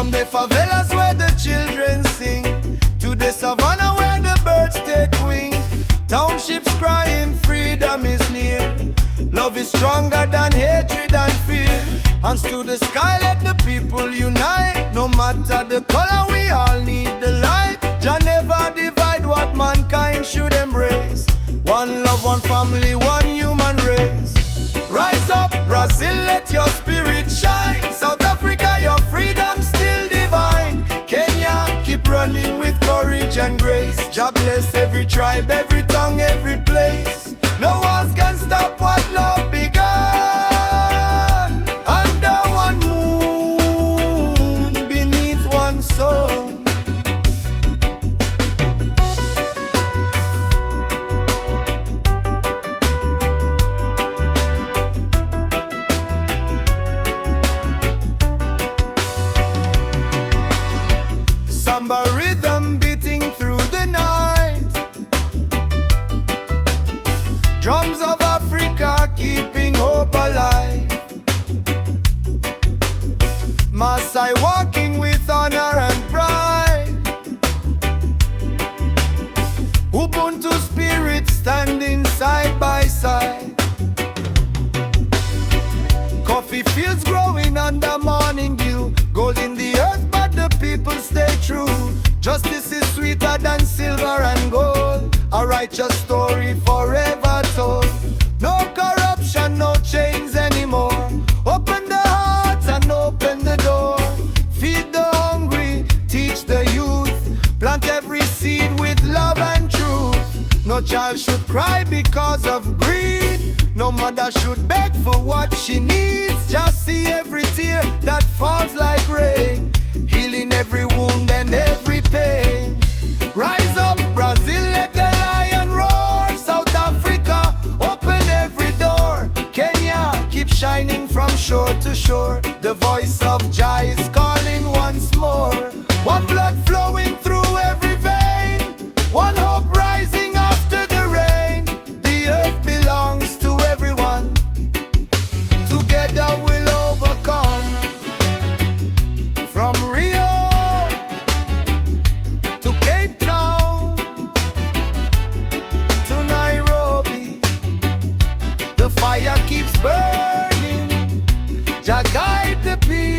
From the favelas where the children sing, to the savannah where the birds take wing. Townships crying freedom is near. Love is stronger than hatred and fear. Hands to the sky, let the people unite. No matter the color, we all need the light. Jah never divide what mankind should embrace. One love, one family, one human race. Rise up, Brazil, let your spirit shine. South Africa, your freedom still divine. Kenya, keep running with courage and grace. Jah bless every tribe, every tongue, every place. No walls can stop what love began. Under one moon, beneath one sun. Samba rhythm beating through the night. Drums of Africa keeping hope alive. Maasai walking with honor and pride. Ubuntu spirit standing side by side. Coffee fields growing under morning dew. Gold in the earth but the people stay true. Justice is sweeter than silver and gold. A righteous story forever told. No corruption, no chains anymore. Open the hearts and open the door. Feed the hungry, teach the youth. Plant every seed with love and truth. No child should cry because of greed. No mother should beg for what she needs. Just see every tear that falls like rain, healing every wound and every pain. Rise up, Brazil, let the lion roar. South Africa, open every door. Kenya, keep shining from shore to shore. The voice of Jah is calling once more. One blood flowing through every vein. One hope rising after the rain. The earth belongs to everyone. Together we'll overcome. From Rio to Cape Town to Nairobi, the fire keeps burning. Jah guide the people.